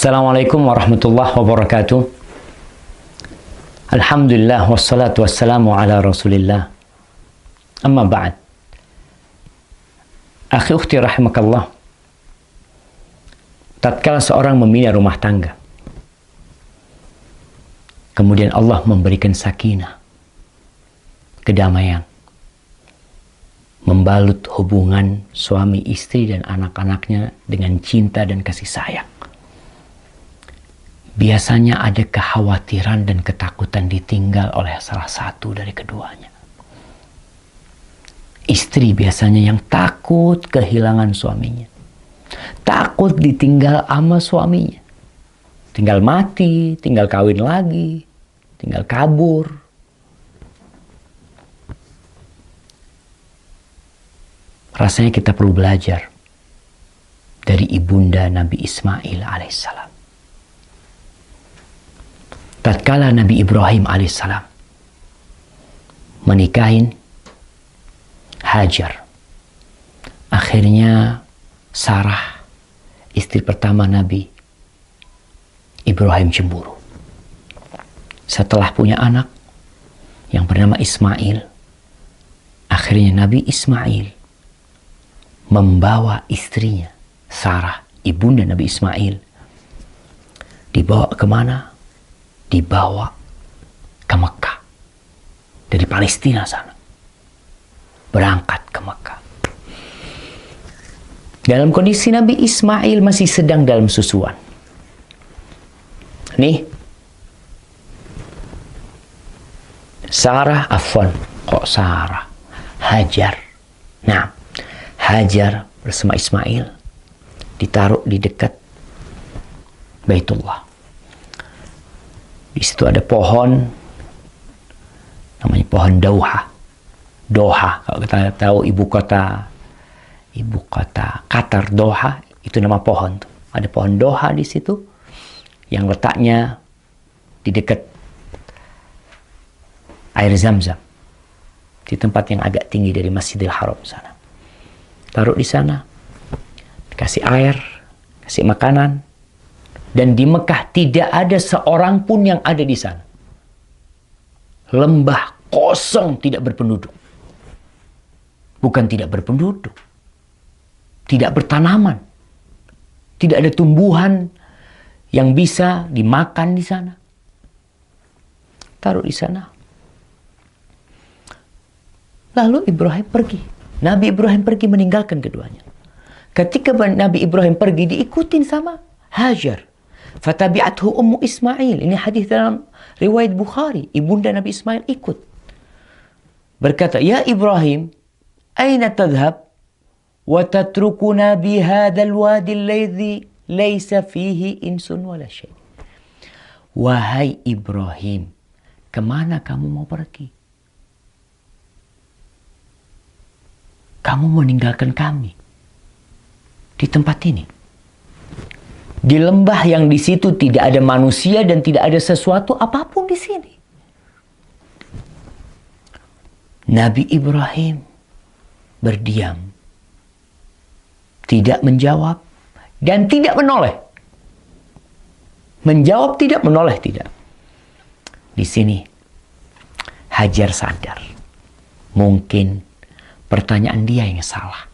Assalamualaikum warahmatullahi wabarakatuh. Alhamdulillah wassalatu wassalamu ala Rasulillah. Amma ba'd. Akhi ukhti rahimakallah. Tatkala seorang membina rumah tangga, kemudian Allah memberikan sakinah, kedamaian, membalut hubungan suami istri dan anak-anaknya dengan cinta dan kasih sayang. Biasanya ada kekhawatiran dan ketakutan ditinggal oleh salah satu dari keduanya. Istri biasanya yang takut kehilangan suaminya, takut ditinggal sama suaminya, tinggal mati, tinggal kawin lagi, tinggal kabur. Rasanya kita perlu belajar dari ibunda Nabi Ismail alaihissalam. Tatkala Nabi Ibrahim alaihissalam menikahin Hajar, akhirnya Sarah, istri pertama Nabi Ibrahim, cemburu. Setelah punya anak yang bernama Ismail, akhirnya Nabi Ismail membawa istrinya Sarah, ibunda Nabi Ismail, dibawa kemana? Dibawa ke Mekah. Dari Palestina sana. Berangkat ke Mekah. Dalam kondisi Nabi Ismail masih sedang dalam susuan. Nih. Sarah, Hajar. Nah, Hajar bersama Ismail ditaruh di dekat Baitullah. Di situ ada pohon, namanya pohon Doha. Kalau kita tahu ibu kota Qatar, Doha, itu nama pohon tuh. Ada pohon Doha di situ yang letaknya di dekat air Zam-Zam, di tempat yang agak tinggi dari Masjidil Haram sana. Taruh di sana, kasih air, kasih makanan. Dan di Mekah tidak ada seorang pun yang ada di sana. Lembah kosong, tidak berpenduduk. Bukan tidak berpenduduk. Tidak bertanaman. Tidak ada tumbuhan yang bisa dimakan di sana. Taruh di sana. Lalu Ibrahim pergi. Nabi Ibrahim pergi meninggalkan keduanya. Ketika Nabi Ibrahim pergi, diikutin sama Hajar. Fatabi'athu ummu Ismail. Ini hadis dalam riwayat Bukhari. Ibunda Nabi Ismail ikut. Berkata, "Ya Ibrahim, aina tadhhab wa tatrukuna bi hadzal wadi alladhi laysa fihi insun wala syai'." Wahai Ibrahim, kemana kamu mau pergi? Kamu meninggalkan kami di tempat ini, di lembah yang di situ tidak ada manusia dan tidak ada sesuatu apapun di sini. Nabi Ibrahim berdiam, tidak menjawab dan tidak menoleh. Menjawab tidak, menoleh tidak. Di sini Hajar sadar, mungkin pertanyaan dia yang salah.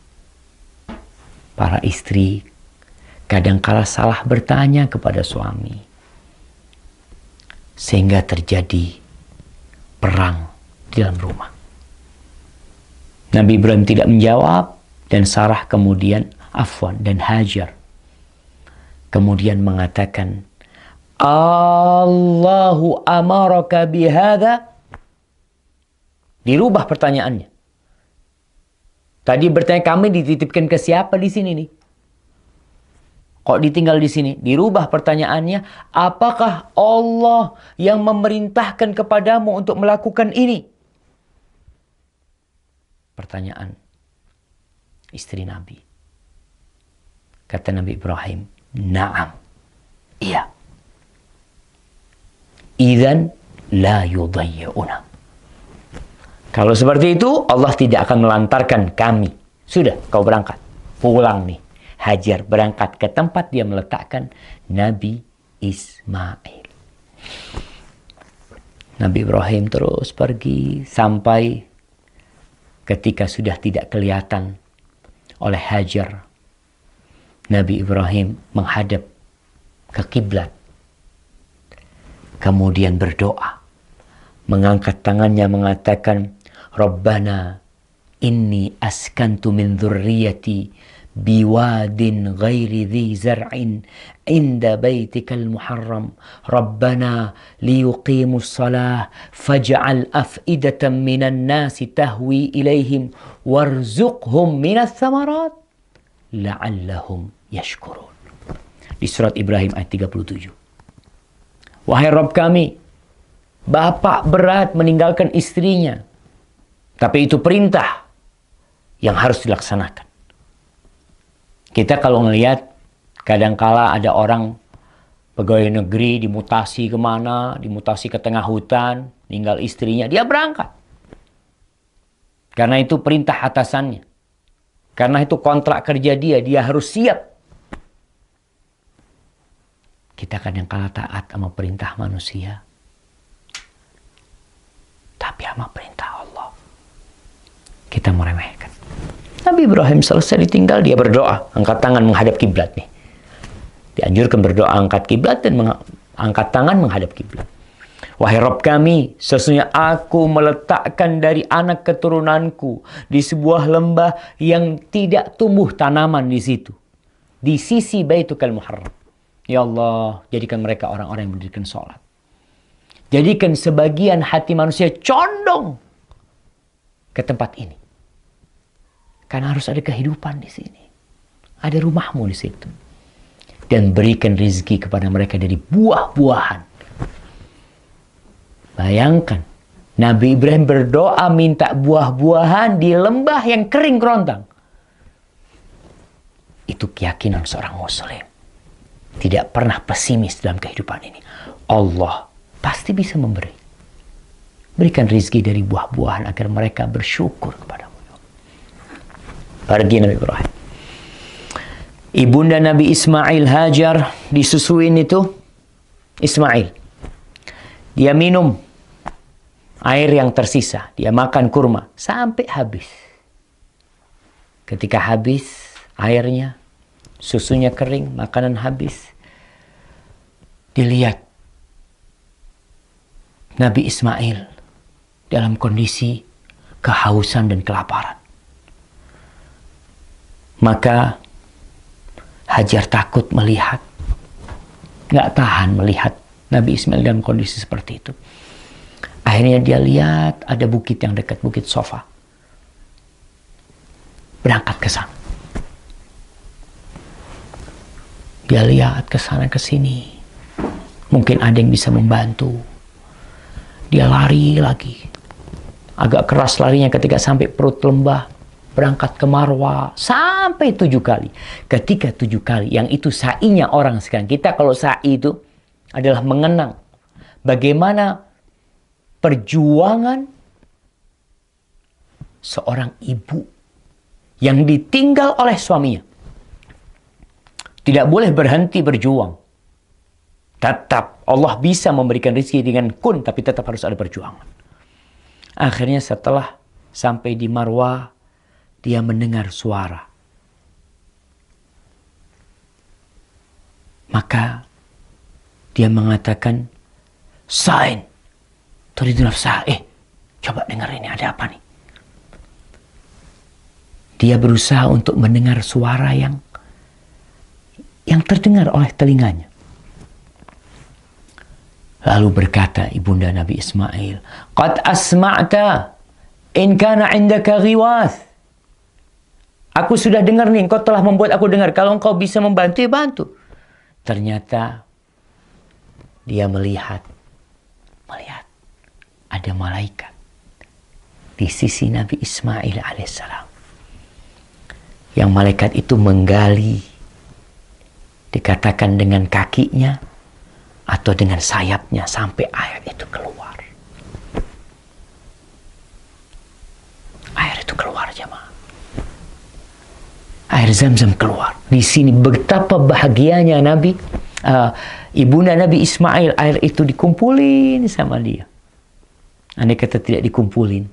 Para istri kadangkala salah bertanya kepada suami, sehingga terjadi perang di dalam rumah. Nabi Ibrahim tidak menjawab, dan Sarah dan Hajar kemudian mengatakan, Allahu amaraka bihadza. Dirubah pertanyaannya. Tadi bertanya, kami dititipkan ke siapa di sini nih? Kok ditinggal di sini? Dirubah pertanyaannya, apakah Allah yang memerintahkan kepadamu untuk melakukan ini? Pertanyaan istri Nabi. Kata Nabi Ibrahim, na'am. Iya. Idzan la yudayyi'una. Kalau seperti itu, Allah tidak akan melantarkan kami. Sudah, kau berangkat. Pulang nih. Hajar berangkat ke tempat dia meletakkan Nabi Ismail. Nabi Ibrahim terus pergi sampai ketika sudah tidak kelihatan oleh Hajar. Nabi Ibrahim menghadap ke kiblat. Kemudian berdoa. Mengangkat tangannya mengatakan, Rabbana inni askantu min dzurriyyati biwadin ghairi dhi zar'in inda baitikal muharram. Rabbana liyuqimus salah faj'al af'idatan minan nasi tahwi ilaihim warzuqhum minas thamarat la'allahum yashkurun. Di surat Ibrahim ayat 37. Wahai Rabb kami, bapak berat meninggalkan istrinya. Tapi itu perintah yang harus dilaksanakan. Kita kalau melihat, kadangkala ada orang pegawai negeri dimutasi kemana, dimutasi ke tengah hutan, tinggal istrinya, dia berangkat. Karena itu perintah atasannya. Karena itu kontrak kerja dia harus siap. Kita kadangkala taat sama perintah manusia. Tapi sama perintah Allah, kita meremehkan. Nabi Ibrahim selesai ditinggal, dia berdoa. Angkat tangan menghadap kiblat nih. Dianjurkan berdoa angkat kiblat dan angkat tangan menghadap kiblat. Wahai Rabb kami, sesungguhnya aku meletakkan dari anak keturunanku di sebuah lembah yang tidak tumbuh tanaman di situ. Di sisi Baitukal Muharram. Ya Allah, jadikan mereka orang-orang yang mendirikan sholat. Jadikan sebagian hati manusia condong ke tempat ini. Karena harus ada kehidupan di sini. Ada rumahmu di situ. Dan berikan rezeki kepada mereka dari buah-buahan. Bayangkan, Nabi Ibrahim berdoa minta buah-buahan di lembah yang kering kerontang. Itu keyakinan seorang muslim. Tidak pernah pesimis dalam kehidupan ini. Allah pasti bisa memberi. Berikan rezeki dari buah-buahan agar mereka bersyukur kepadamu. Pergi Nabi Ibrahim. Ibunda Nabi Ismail, Hajar, disusuin itu Ismail. Dia minum air yang tersisa. Dia makan kurma sampai habis. Ketika habis airnya, susunya kering, makanan habis. Dilihat Nabi Ismail dalam kondisi kehausan dan kelaparan. Maka Hajar takut melihat, nggak tahan melihat Nabi Ismail dalam kondisi seperti itu. Akhirnya dia lihat ada bukit yang dekat, bukit Sofa. Berangkat ke sana. Dia lihat ke sana ke sini. Mungkin ada yang bisa membantu. Dia lari lagi. Agak keras larinya ketika sampai perut lembah. Berangkat ke Marwa sampai 7 kali. Ketika 7 kali, yang itu sa'inya orang sekarang. Kita kalau sa'i itu adalah mengenang bagaimana perjuangan seorang ibu yang ditinggal oleh suaminya. Tidak boleh berhenti berjuang. Tetap Allah bisa memberikan rezeki dengan kun, tapi tetap harus ada perjuangan. Akhirnya setelah sampai di Marwa, dia mendengar suara. Maka dia mengatakan, Sain, turidu nafsah. Coba dengar ini, ada apa nih? Dia berusaha untuk mendengar suara yang terdengar oleh telinganya. Lalu berkata ibunda Nabi Ismail, Qad asma'ta in kana indaka ghiwath. Aku sudah dengar nih, engkau telah membuat aku dengar. Kalau engkau bisa membantu, ya bantu. Ternyata dia melihat ada malaikat di sisi Nabi Ismail alaihissalam. Yang malaikat itu menggali, dikatakan dengan kakinya atau dengan sayapnya sampai air itu keluar. Air itu keluar, jemaah. Air Zam-Zam keluar. Di sini betapa bahagianya Nabi, ibunda Nabi Ismail, air itu dikumpulin sama dia. Andai kata tidak dikumpulin,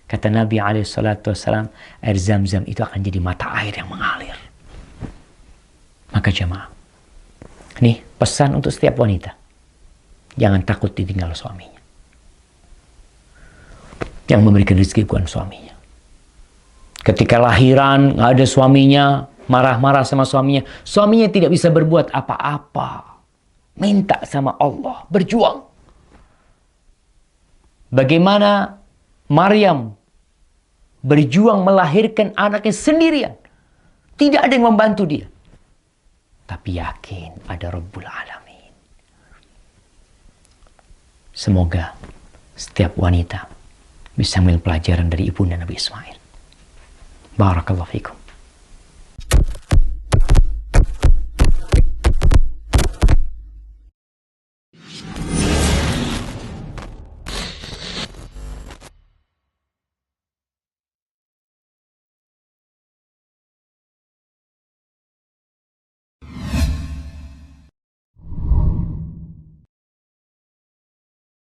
kata Nabi SAW, air Zam-Zam itu akan jadi mata air yang mengalir. Maka jemaah, nih pesan untuk setiap wanita. Jangan takut ditinggal suaminya. Yang memberikan rezeki bukan suaminya. Ketika lahiran, nggak ada suaminya, marah-marah sama suaminya. Suaminya tidak bisa berbuat apa-apa. Minta sama Allah, berjuang. Bagaimana Maryam berjuang melahirkan anaknya sendirian. Tidak ada yang membantu dia. Tapi yakin ada Rabbul Alamin. Semoga setiap wanita bisa ambil pelajaran dari ibunda Nabi Ismail. Barakallahu fikum.